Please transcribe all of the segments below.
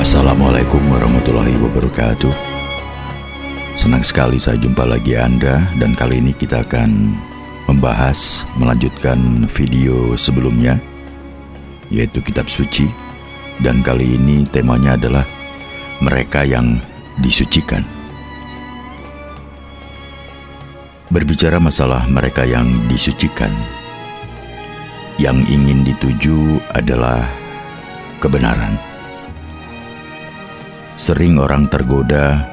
Assalamualaikum warahmatullahi wabarakatuh. Senang sekali saya jumpa lagi Anda, dan kali ini kita akan melanjutkan video sebelumnya, yaitu kitab suci. Dan kali ini temanya adalah mereka yang disucikan. Berbicara masalah mereka yang disucikan, yang ingin dituju adalah kebenaran. Sering orang tergoda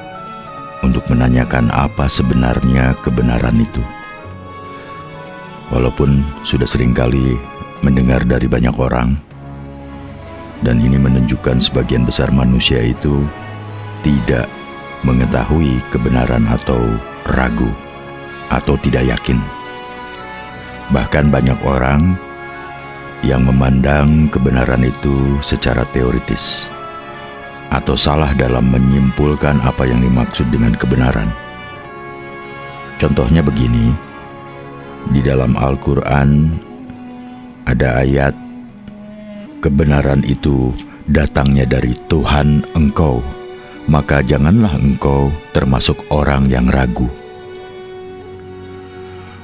untuk menanyakan apa sebenarnya kebenaran itu. Walaupun sudah seringkali mendengar dari banyak orang, dan ini menunjukkan sebagian besar manusia itu tidak mengetahui kebenaran atau ragu atau tidak yakin. Bahkan banyak orang yang memandang kebenaran itu secara teoritis atau salah dalam menyimpulkan apa yang dimaksud dengan kebenaran. Contohnya begini, di dalam Al-Quran ada ayat, kebenaran itu datangnya dari Tuhan engkau, maka janganlah engkau termasuk orang yang ragu.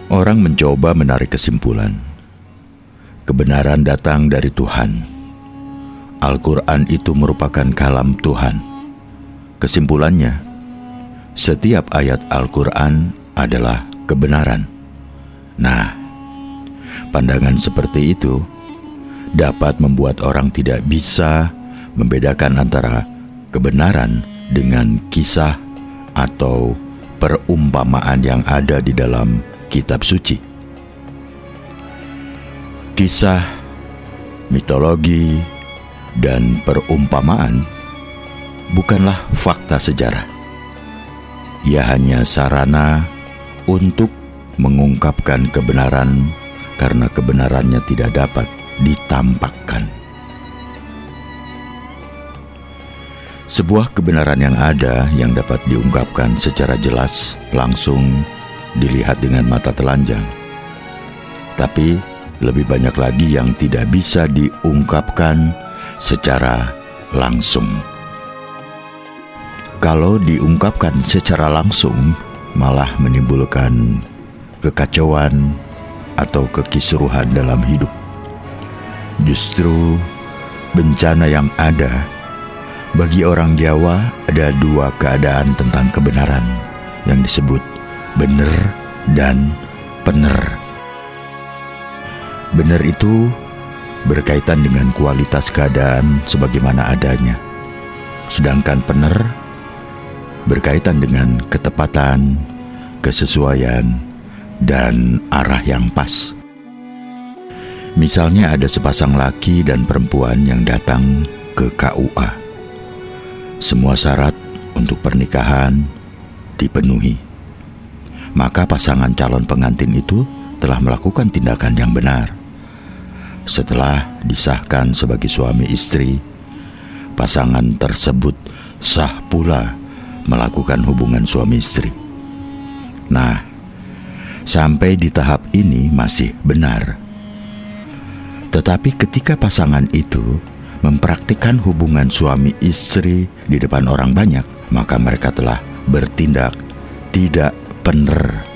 Orang mencoba menarik kesimpulan, kebenaran datang dari Tuhan. Al-Quran itu merupakan kalam Tuhan. Kesimpulannya, setiap ayat Al-Quran adalah kebenaran. Nah, pandangan seperti itu dapat membuat orang tidak bisa membedakan antara kebenaran dengan kisah atau perumpamaan yang ada di dalam kitab suci. Kisah, mitologi, dan perumpamaan bukanlah fakta sejarah. Ia hanya sarana untuk mengungkapkan kebenaran karena kebenarannya tidak dapat ditampakkan. Sebuah kebenaran yang ada yang dapat diungkapkan secara jelas langsung dilihat dengan mata telanjang. Tapi lebih banyak lagi yang tidak bisa diungkapkan secara langsung. Kalau diungkapkan secara langsung, malah menimbulkan kekacauan atau kekisruhan dalam hidup. Justru bencana yang ada bagi orang Jawa, ada dua keadaan tentang kebenaran yang disebut bener dan pener. Bener itu berkaitan dengan kualitas keadaan sebagaimana adanya. Sedangkan pener berkaitan dengan ketepatan, kesesuaian, dan arah yang pas. Misalnya ada sepasang laki dan perempuan yang datang ke KUA. Semua syarat untuk pernikahan dipenuhi. Maka pasangan calon pengantin itu telah melakukan tindakan yang benar. Setelah disahkan sebagai suami istri, pasangan tersebut sah pula melakukan hubungan suami istri. Nah, sampai di tahap ini masih benar. Tetapi ketika pasangan itu mempraktikkan hubungan suami istri di depan orang banyak, maka mereka telah bertindak tidak benar.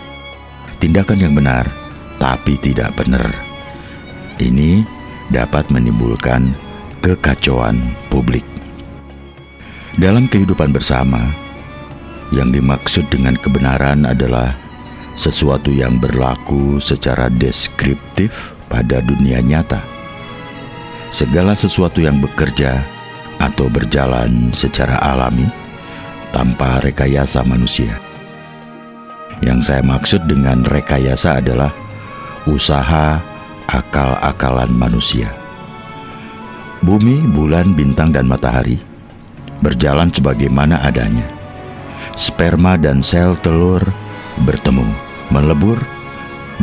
Tindakan yang benar, tapi tidak benar. Ini dapat menimbulkan kekacauan publik. Dalam kehidupan bersama, yang dimaksud dengan kebenaran adalah sesuatu yang berlaku secara deskriptif pada dunia nyata. Segala sesuatu yang bekerja atau berjalan secara alami tanpa rekayasa manusia. Yang saya maksud dengan rekayasa adalah usaha akal-akalan manusia. Bumi, bulan, bintang, dan matahari berjalan sebagaimana adanya. Sperma dan sel telur bertemu, melebur,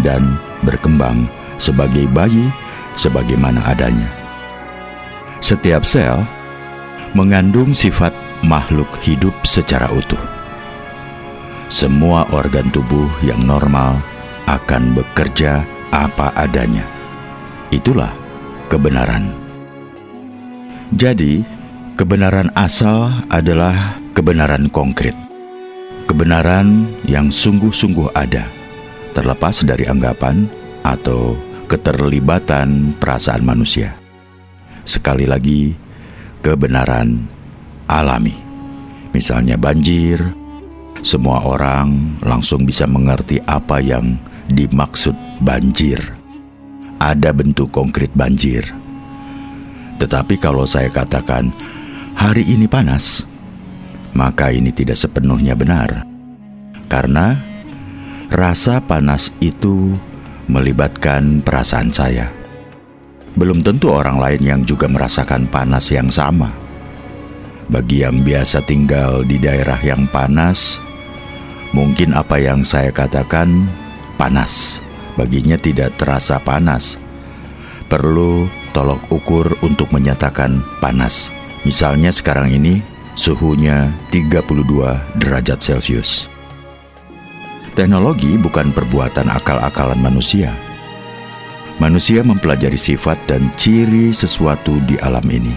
dan berkembang sebagai bayi sebagaimana adanya. Setiap sel mengandung sifat makhluk hidup secara utuh. Semua organ tubuh yang normal akan bekerja apa adanya. Itulah kebenaran. Jadi, Kebenaran asal adalah kebenaran konkret, kebenaran yang sungguh-sungguh ada, terlepas dari anggapan atau keterlibatan perasaan manusia. Sekali lagi, kebenaran alami. Misalnya banjir, semua orang langsung bisa mengerti apa yang dimaksud banjir. Ada bentuk konkret banjir. Tetapi kalau saya katakan, hari ini panas, maka ini tidak sepenuhnya benar. Karena rasa panas itu melibatkan perasaan saya. Belum tentu orang lain yang juga merasakan panas yang sama. Bagi yang biasa tinggal di daerah yang panas, mungkin apa yang saya katakan panas, baginya tidak terasa panas. Perlu tolok ukur untuk menyatakan panas. Misalnya sekarang ini suhunya 32 derajat Celcius. Teknologi bukan perbuatan akal-akalan manusia. Manusia mempelajari sifat dan ciri sesuatu di alam ini.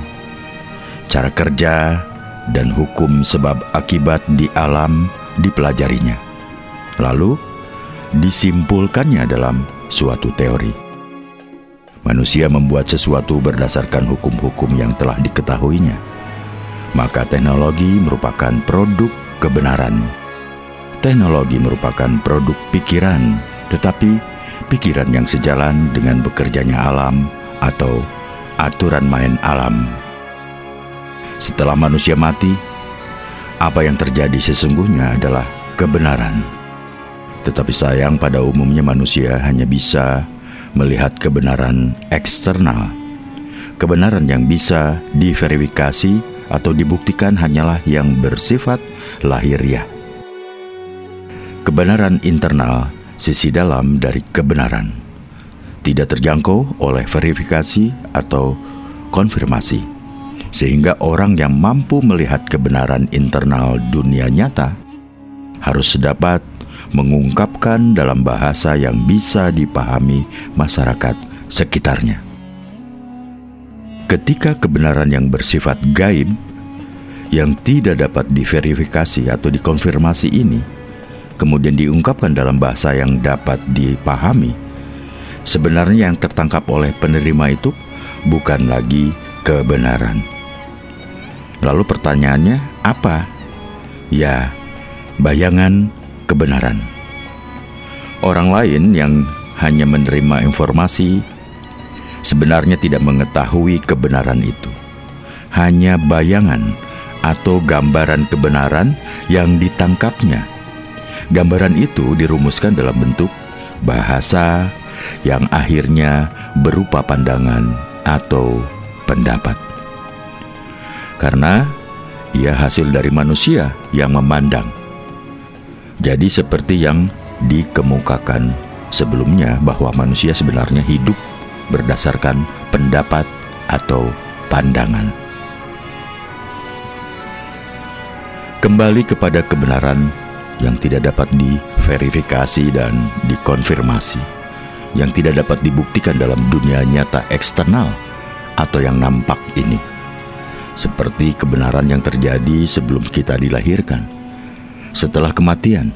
Cara kerja dan hukum sebab akibat di alam dipelajarinya. Lalu disimpulkannya dalam suatu teori. Manusia membuat sesuatu berdasarkan hukum-hukum yang telah diketahuinya. Maka teknologi merupakan produk kebenaran. Teknologi merupakan produk pikiran, tetapi pikiran yang sejalan dengan bekerjanya alam atau aturan main alam. Setelah manusia mati, apa yang terjadi sesungguhnya adalah kebenaran. Tetapi sayang, pada umumnya manusia hanya bisa melihat kebenaran eksternal. Kebenaran yang bisa diverifikasi atau dibuktikan hanyalah yang bersifat lahiriah. Kebenaran internal, sisi dalam dari kebenaran, tidak terjangkau oleh verifikasi atau konfirmasi. Sehingga orang yang mampu melihat kebenaran internal dunia nyata harus dapat mengungkapkan dalam bahasa yang bisa dipahami masyarakat sekitarnya. Ketika kebenaran yang bersifat gaib, yang tidak dapat diverifikasi atau dikonfirmasi ini, kemudian diungkapkan dalam bahasa yang dapat dipahami, sebenarnya yang tertangkap oleh penerima itu bukan lagi kebenaran. Lalu pertanyaannya apa? Ya, bayangan kebenaran. Orang lain yang hanya menerima informasi sebenarnya tidak mengetahui kebenaran itu. Hanya bayangan atau gambaran kebenaran yang ditangkapnya. Gambaran itu dirumuskan dalam bentuk bahasa yang akhirnya berupa pandangan atau pendapat. Karena ia hasil dari manusia yang memandang. Jadi seperti yang dikemukakan sebelumnya bahwa manusia sebenarnya hidup berdasarkan pendapat atau pandangan. Kembali kepada kebenaran yang tidak dapat diverifikasi dan dikonfirmasi, yang tidak dapat dibuktikan dalam dunia nyata eksternal atau yang nampak ini, seperti kebenaran yang terjadi sebelum kita dilahirkan, setelah kematian,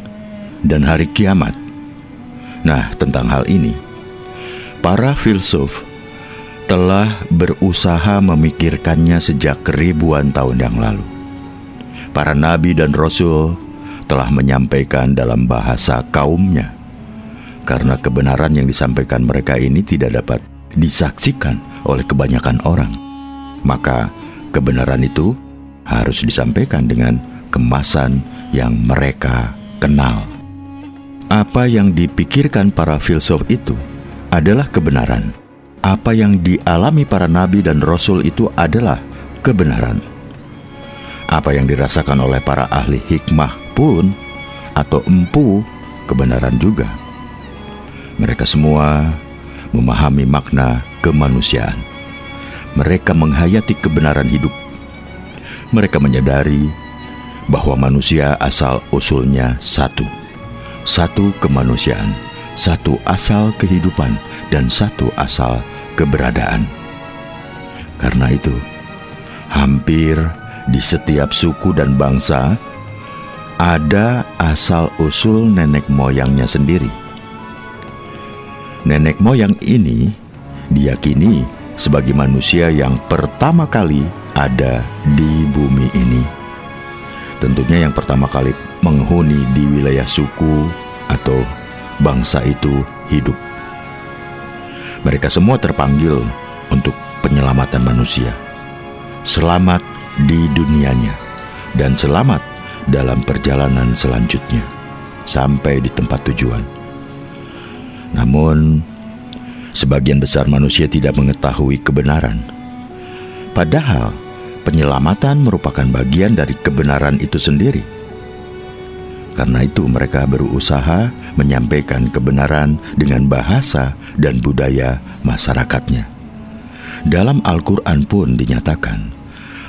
dan hari kiamat. Nah, tentang hal ini, para filsuf telah berusaha memikirkannya sejak ribuan tahun yang lalu. Para nabi dan rasul telah menyampaikan dalam bahasa kaumnya. Karena kebenaran yang disampaikan mereka ini tidak dapat disaksikan oleh kebanyakan orang, maka kebenaran itu harus disampaikan dengan kemasan yang mereka kenal. Apa yang dipikirkan para filsuf itu adalah kebenaran. Apa yang dialami para nabi dan rasul itu adalah kebenaran. Apa yang dirasakan oleh para ahli hikmah pun atau empu kebenaran juga. Mereka semua memahami makna kemanusiaan. Mereka menghayati kebenaran hidup. Mereka menyadari bahwa manusia asal-usulnya satu kemanusiaan, satu asal kehidupan, dan satu asal keberadaan. Karena itu, Hampir di setiap suku dan bangsa ada asal-usul nenek moyangnya sendiri. Nenek moyang ini diyakini sebagai manusia yang pertama kali ada di bumi ini. Tentunya yang pertama kali menghuni di wilayah suku atau bangsa itu hidup. Mereka semua terpanggil untuk penyelamatan manusia. Selamat di dunianya dan selamat dalam perjalanan selanjutnya sampai di tempat tujuan. Namun, sebagian besar manusia tidak mengetahui kebenaran. Padahal, penyelamatan merupakan bagian dari kebenaran itu sendiri. Karena itu mereka berusaha menyampaikan kebenaran dengan bahasa dan budaya masyarakatnya. Dalam Al-Quran pun dinyatakan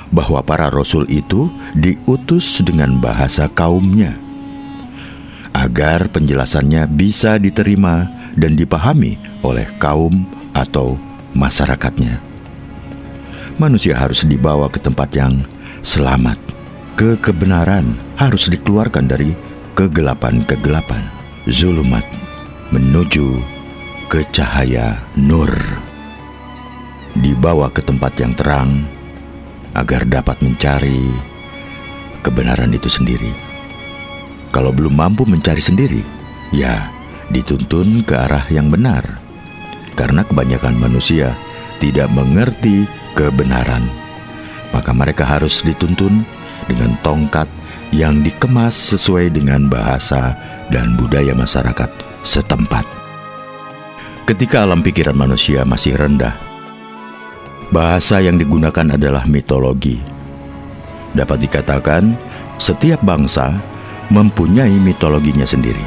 bahwa para rasul itu diutus dengan bahasa kaumnya, agar penjelasannya bisa diterima dan dipahami oleh kaum atau masyarakatnya. Manusia harus dibawa ke tempat yang selamat. Kebenaran harus dikeluarkan dari kegelapan-kegelapan, zulumat, menuju ke cahaya nur. Dibawa ke tempat yang terang, agar dapat mencari kebenaran itu sendiri. Kalau belum mampu mencari sendiri, ya dituntun ke arah yang benar. Karena kebanyakan manusia tidak mengerti kebenaran, maka mereka harus dituntun dengan tongkat yang dikemas sesuai dengan bahasa dan budaya masyarakat setempat. Ketika alam pikiran manusia masih rendah, bahasa yang digunakan adalah mitologi. Dapat dikatakan, setiap bangsa mempunyai mitologinya sendiri.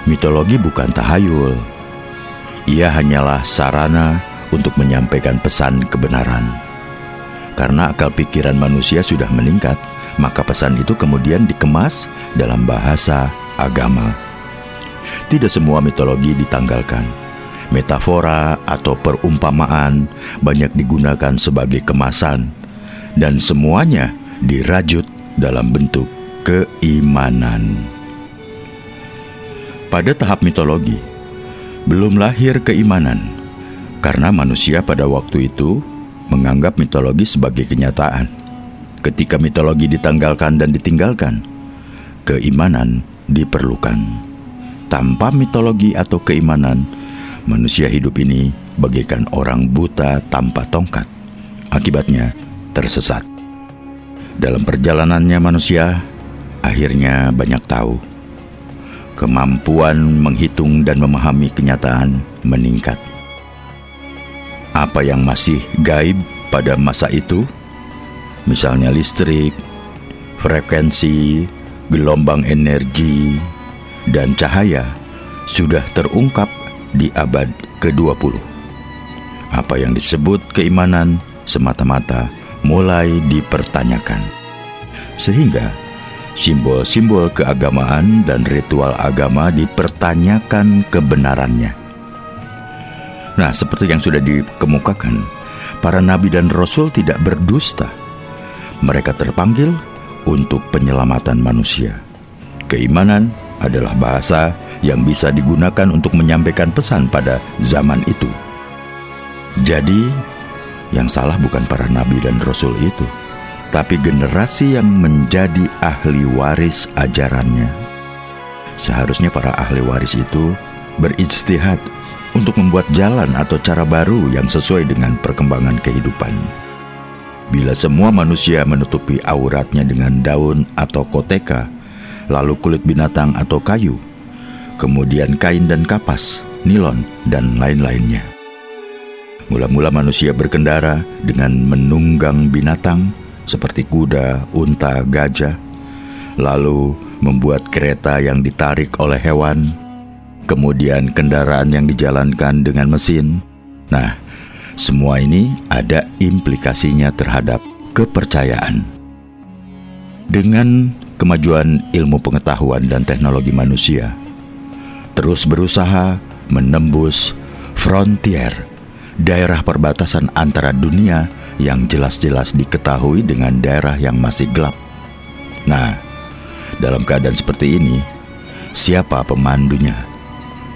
Mitologi bukan tahayul. Ia hanyalah sarana untuk menyampaikan pesan kebenaran. Karena akal pikiran manusia sudah meningkat, maka pesan itu kemudian dikemas dalam bahasa agama. Tidak semua mitologi ditanggalkan. Metafora atau perumpamaan banyak digunakan sebagai kemasan, dan semuanya dirajut dalam bentuk keimanan. Pada tahap mitologi, belum lahir keimanan, karena manusia pada waktu itu menganggap mitologi sebagai kenyataan. Ketika mitologi ditanggalkan dan ditinggalkan, keimanan diperlukan. Tanpa mitologi atau keimanan, manusia hidup ini bagaikan orang buta tanpa tongkat. Akibatnya tersesat. Dalam perjalanannya manusia akhirnya banyak tahu. Kemampuan menghitung dan memahami kenyataan meningkat. Apa yang masih gaib pada masa itu, misalnya listrik, frekuensi, gelombang energi, dan cahaya, sudah terungkap di abad ke-20. Apa yang disebut keimanan semata-mata mulai dipertanyakan. Sehingga simbol-simbol keagamaan dan ritual agama dipertanyakan kebenarannya. Nah, seperti yang sudah dikemukakan, para nabi dan rasul tidak berdusta. Mereka terpanggil untuk penyelamatan manusia. Keimanan adalah bahasa yang bisa digunakan untuk menyampaikan pesan pada zaman itu. Jadi, yang salah bukan para nabi dan rasul itu, tapi generasi yang menjadi ahli waris ajarannya. Seharusnya para ahli waris itu berijtihad untuk membuat jalan atau cara baru yang sesuai dengan perkembangan kehidupan. Bila semua manusia menutupi auratnya dengan daun atau koteka, lalu kulit binatang atau kayu, kemudian kain dan kapas, nilon, dan lain-lainnya. Mula-mula manusia berkendara dengan menunggang binatang seperti kuda, unta, gajah, lalu membuat kereta yang ditarik oleh hewan, kemudian kendaraan yang dijalankan dengan mesin. Nah, semua ini ada implikasinya terhadap kepercayaan. Dengan kemajuan ilmu pengetahuan dan teknologi manusia terus berusaha menembus frontier daerah perbatasan antara dunia yang jelas-jelas diketahui dengan daerah yang masih gelap. Nah, dalam keadaan seperti ini, siapa pemandunya?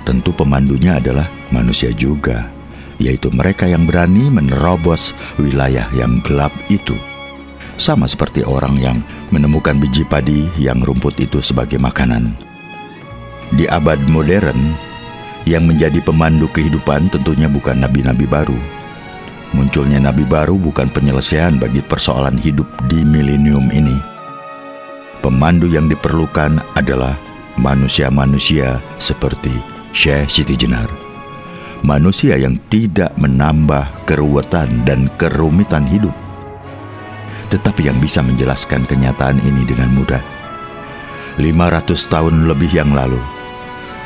Tentu pemandunya adalah manusia juga, yaitu mereka yang berani menerobos wilayah yang gelap itu. Sama seperti orang yang menemukan biji padi yang rumput itu sebagai makanan. Di abad modern, yang menjadi pemandu kehidupan tentunya bukan nabi-nabi baru. Munculnya nabi baru bukan penyelesaian bagi persoalan hidup di milenium ini. Pemandu yang diperlukan adalah manusia-manusia seperti Syekh Siti Jenar. Manusia yang tidak menambah keruwetan dan kerumitan hidup, tetapi yang bisa menjelaskan kenyataan ini dengan mudah. 500 tahun lebih yang lalu,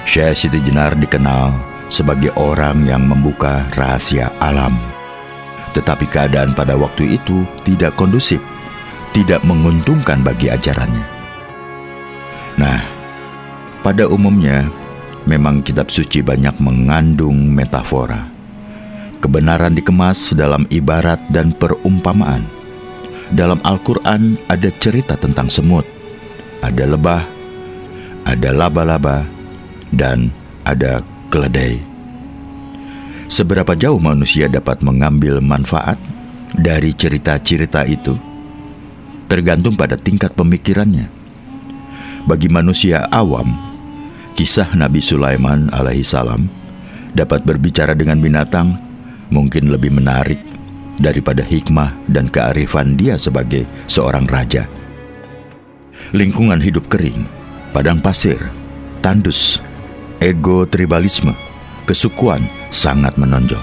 Syekh Siti Jenar dikenal sebagai orang yang membuka rahasia alam. Tetapi keadaan pada waktu itu tidak kondusif, tidak menguntungkan bagi ajarannya. Nah, pada umumnya memang kitab suci banyak mengandung metafora. Kebenaran dikemas dalam ibarat dan perumpamaan. Dalam Al-Quran ada cerita tentang semut, ada lebah, ada laba-laba, dan ada keledai. Seberapa jauh manusia dapat mengambil manfaat dari cerita-cerita itu tergantung pada tingkat pemikirannya. Bagi manusia awam, kisah Nabi Sulaiman alaihissalam dapat berbicara dengan binatang mungkin lebih menarik daripada hikmah dan kearifan dia sebagai seorang raja. Lingkungan hidup kering, padang pasir, tandus, ego tribalisme, kesukuan sangat menonjol.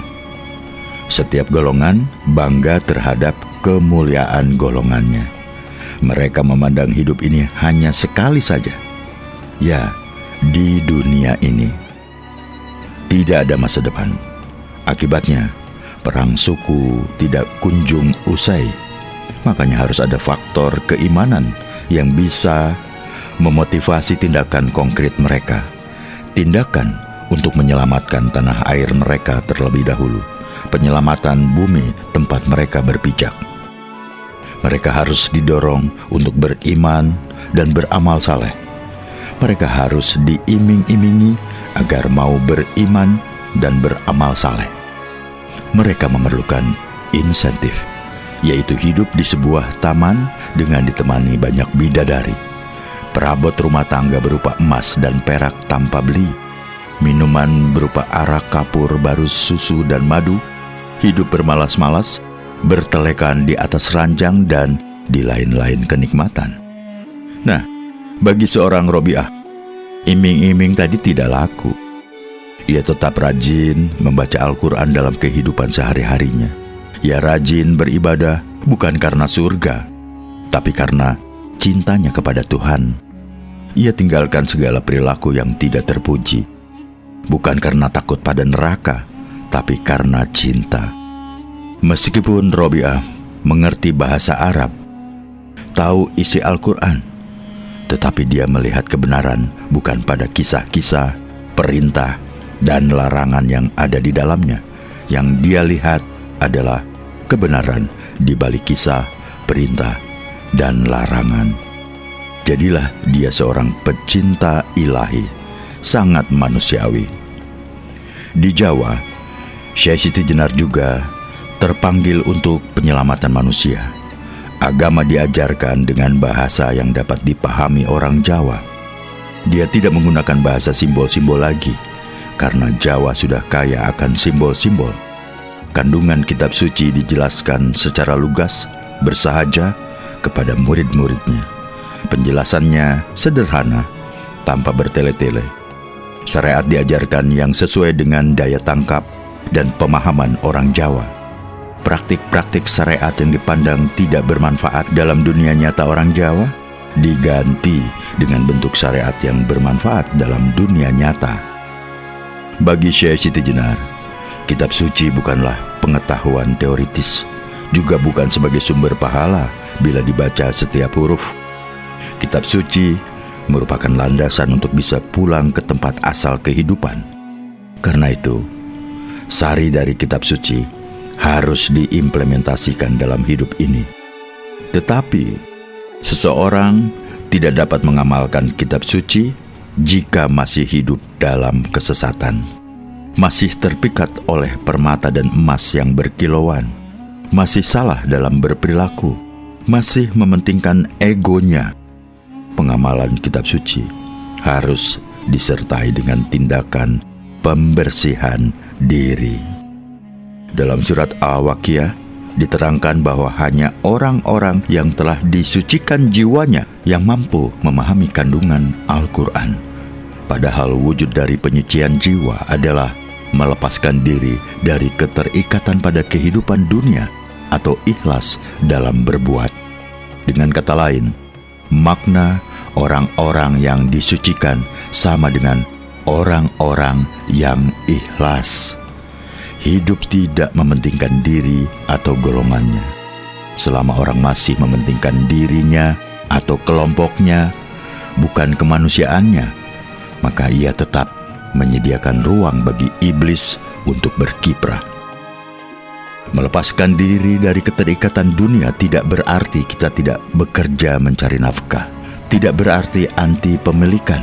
Setiap golongan bangga terhadap kemuliaan golongannya. Mereka memandang hidup ini hanya sekali saja. Ya, di dunia ini tidak ada masa depan. Akibatnya, perang suku tidak kunjung usai. Makanya harus ada faktor keimanan yang bisa memotivasi tindakan konkret mereka. Tindakan untuk menyelamatkan tanah air mereka terlebih dahulu. Penyelamatan bumi tempat mereka berpijak. Mereka harus didorong untuk beriman dan beramal saleh. Mereka harus diiming-imingi agar mau beriman dan beramal saleh. Mereka memerlukan insentif, yaitu hidup di sebuah taman dengan ditemani banyak bidadari, perabot rumah tangga berupa emas dan perak tanpa beli, minuman berupa arak, kapur, barus, susu, dan madu, hidup bermalas-malas, bertelekan di atas ranjang, dan di lain-lain kenikmatan. Nah, bagi seorang Robiah, iming-iming tadi tidak laku. Ia tetap rajin membaca Al-Quran dalam kehidupan sehari-harinya. Ia rajin beribadah bukan karena surga, tapi karena cintanya kepada Tuhan. Ia tinggalkan segala perilaku yang tidak terpuji, bukan karena takut pada neraka, tapi karena cinta. Meskipun Robiah mengerti bahasa Arab, tahu isi Al-Quran, tetapi dia melihat kebenaran bukan pada kisah-kisah, perintah, dan larangan yang ada di dalamnya. Yang dia lihat adalah kebenaran di balik kisah, perintah, dan larangan. Jadilah dia seorang pecinta ilahi, sangat manusiawi. Di Jawa, Syekh Siti Jenar juga terpanggil untuk penyelamatan manusia. Agama diajarkan dengan bahasa yang dapat dipahami orang Jawa. Dia tidak menggunakan bahasa simbol-simbol lagi, karena Jawa sudah kaya akan simbol-simbol. Kandungan kitab suci dijelaskan secara lugas, bersahaja kepada murid-muridnya. Penjelasannya sederhana, tanpa bertele-tele. Syariat diajarkan yang sesuai dengan daya tangkap dan pemahaman orang Jawa. Praktik-praktik syariat yang dipandang tidak bermanfaat dalam dunia nyata orang Jawa diganti dengan bentuk syariat yang bermanfaat dalam dunia nyata. Bagi Syekh Siti Jenar, kitab suci bukanlah pengetahuan teoritis, juga bukan sebagai sumber pahala bila dibaca setiap huruf. Kitab suci merupakan landasan untuk bisa pulang ke tempat asal kehidupan. Karena itu, sari dari kitab suci harus diimplementasikan dalam hidup ini. Tetapi seseorang tidak dapat mengamalkan kitab suci jika masih hidup dalam kesesatan, masih terpikat oleh permata dan emas yang berkilauan, masih salah dalam berperilaku, masih mementingkan egonya. Pengamalan kitab suci harus disertai dengan tindakan pembersihan diri. Dalam surat Al-Waqiah diterangkan bahwa hanya orang-orang yang telah disucikan jiwanya yang mampu memahami kandungan Al-Quran. Padahal wujud dari penyucian jiwa adalah melepaskan diri dari keterikatan pada kehidupan dunia atau ikhlas dalam berbuat. Dengan kata lain, makna orang-orang yang disucikan sama dengan orang-orang yang ikhlas. Hidup tidak mementingkan diri atau golongannya. Selama orang masih mementingkan dirinya atau kelompoknya, bukan kemanusiaannya, maka ia tetap menyediakan ruang bagi iblis untuk berkiprah. Melepaskan diri dari keterikatan dunia tidak berarti kita tidak bekerja mencari nafkah, tidak berarti anti pemilikan.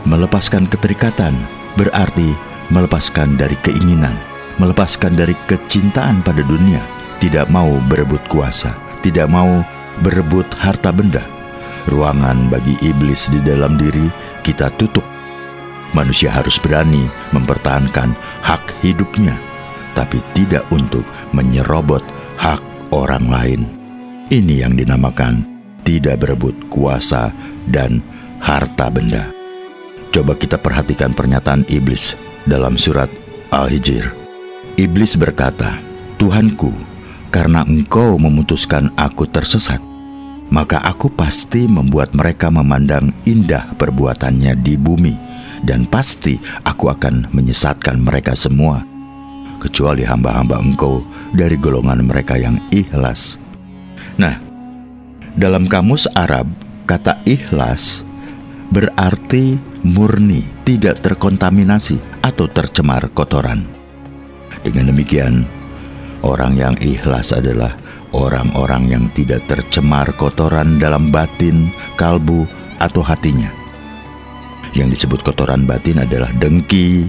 Melepaskan keterikatan berarti melepaskan dari keinginan, melepaskan dari kecintaan pada dunia, tidak mau berebut kuasa, tidak mau berebut harta benda. Ruangan bagi iblis di dalam diri kita tutup. Manusia harus berani mempertahankan hak hidupnya, tapi tidak untuk menyerobot hak orang lain. Ini yang dinamakan tidak berebut kuasa dan harta benda. Coba kita perhatikan pernyataan iblis dalam surat Al-Hijr. Iblis berkata, "Tuhanku, karena Engkau memutuskan aku tersesat, maka aku pasti membuat mereka memandang indah perbuatannya di bumi, dan pasti aku akan menyesatkan mereka semua, kecuali hamba-hamba Engkau dari golongan mereka yang ikhlas." Nah, dalam kamus Arab, kata ikhlas berarti murni, tidak terkontaminasi atau tercemar kotoran. Dengan demikian, orang yang ikhlas adalah orang-orang yang tidak tercemar kotoran dalam batin, kalbu, atau hatinya. Yang disebut kotoran batin adalah dengki,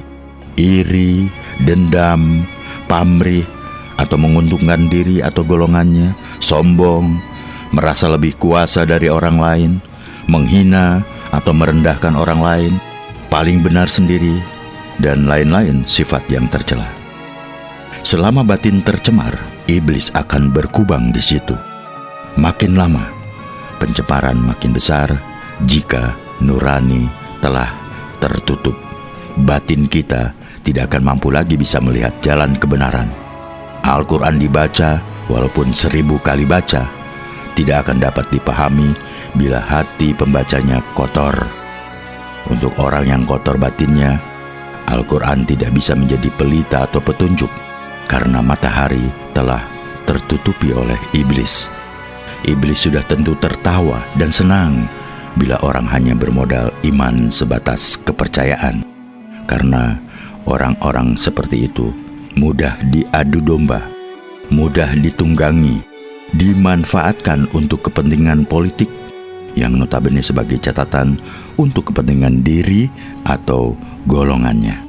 iri, dendam, pamrih, atau menguntungkan diri atau golongannya, sombong, merasa lebih kuasa dari orang lain, menghina atau merendahkan orang lain, paling benar sendiri, dan lain-lain sifat yang tercela. Selama batin tercemar, iblis akan berkubang di situ. Makin lama, pencemaran makin besar jika nurani telah tertutup. Batin kita tidak akan mampu lagi bisa melihat jalan kebenaran. Al-Quran dibaca walaupun 1000 kali baca, tidak akan dapat dipahami bila hati pembacanya kotor. Untuk orang yang kotor batinnya, Al-Quran tidak bisa menjadi pelita atau petunjuk, karena matahari telah tertutupi oleh iblis. Iblis sudah tentu tertawa dan senang bila orang hanya bermodal iman sebatas kepercayaan, karena orang-orang seperti itu mudah diadu domba, mudah ditunggangi, dimanfaatkan untuk kepentingan politik yang notabene sebagai catatan untuk kepentingan diri atau golongannya.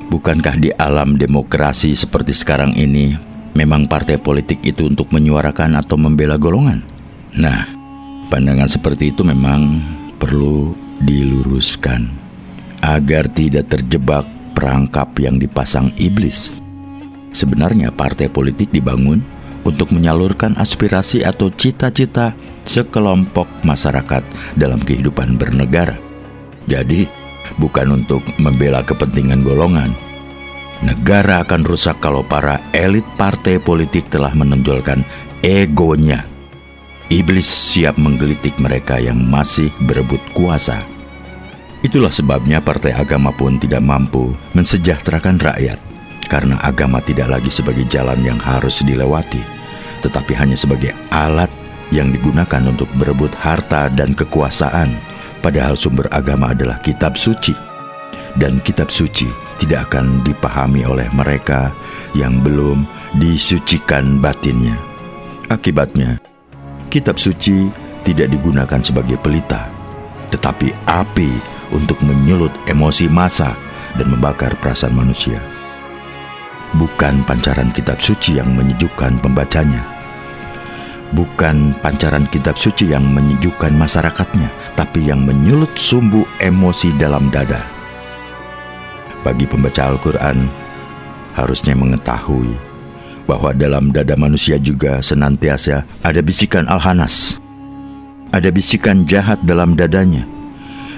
Bukankah di alam demokrasi seperti sekarang ini memang partai politik itu untuk menyuarakan atau membela golongan? Nah, pandangan seperti itu memang perlu diluruskan agar tidak terjebak perangkap yang dipasang iblis. Sebenarnya partai politik dibangun untuk menyalurkan aspirasi atau cita-cita sekelompok masyarakat dalam kehidupan bernegara. Jadi, bukan untuk membela kepentingan golongan. Negara akan rusak kalau para elit partai politik telah menonjolkan egonya. Iblis siap menggelitik mereka yang masih berebut kuasa. Itulah sebabnya partai agama pun tidak mampu mensejahterakan rakyat, karena agama tidak lagi sebagai jalan yang harus dilewati, tetapi hanya sebagai alat yang digunakan untuk berebut harta dan kekuasaan. Padahal sumber agama adalah kitab suci, dan kitab suci tidak akan dipahami oleh mereka yang belum disucikan batinnya. Akibatnya, kitab suci tidak digunakan sebagai pelita, tetapi api untuk menyulut emosi massa dan membakar perasaan manusia. Bukan pancaran kitab suci yang menyejukkan pembacanya, bukan pancaran kitab suci yang menyejukkan masyarakatnya, tapi yang menyulut sumbu emosi dalam dada. Bagi pembaca Al-Quran, harusnya mengetahui bahwa dalam dada manusia juga senantiasa ada bisikan Al-Hanas. Ada bisikan jahat dalam dadanya.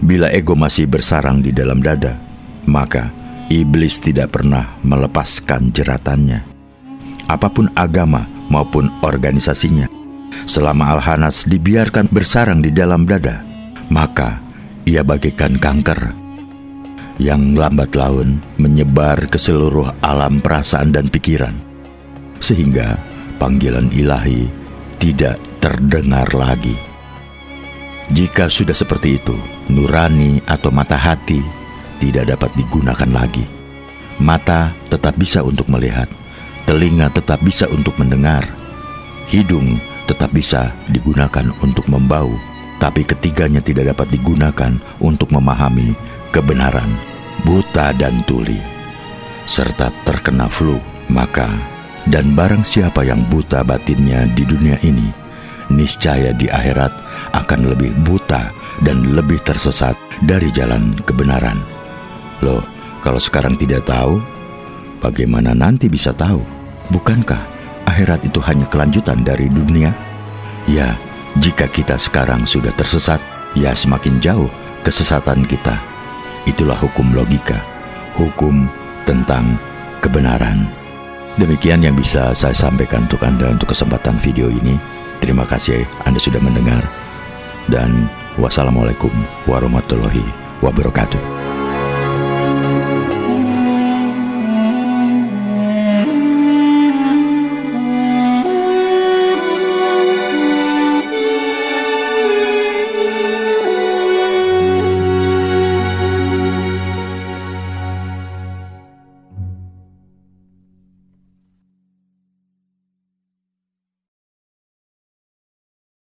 Bila ego masih bersarang di dalam dada, maka iblis tidak pernah melepaskan jeratannya. Apapun agama maupun organisasinya, selama Al-Hanas dibiarkan bersarang di dalam dada, maka ia bagaikan kanker yang lambat laun menyebar ke seluruh alam perasaan dan pikiran, sehingga panggilan ilahi tidak terdengar lagi. Jika sudah seperti itu, nurani atau mata hati tidak dapat digunakan lagi. Mata tetap bisa untuk melihat, telinga tetap bisa untuk mendengar, hidung tetap bisa digunakan untuk membau, tapi ketiganya tidak dapat digunakan untuk memahami kebenaran. Buta dan tuli, serta terkena flu, maka dan barang siapa yang buta batinnya di dunia ini, niscaya di akhirat akan lebih buta dan lebih tersesat dari jalan kebenaran. Loh, kalau sekarang tidak tahu, bagaimana nanti bisa tahu? Bukankah akhirat itu hanya kelanjutan dari dunia? Ya, jika kita sekarang sudah tersesat, ya semakin jauh kesesatan kita. Itulah hukum logika, hukum tentang kebenaran. Demikian yang bisa saya sampaikan untuk Anda untuk kesempatan video ini. Terima kasih Anda sudah mendengar. Dan wassalamualaikum warahmatullahi wabarakatuh.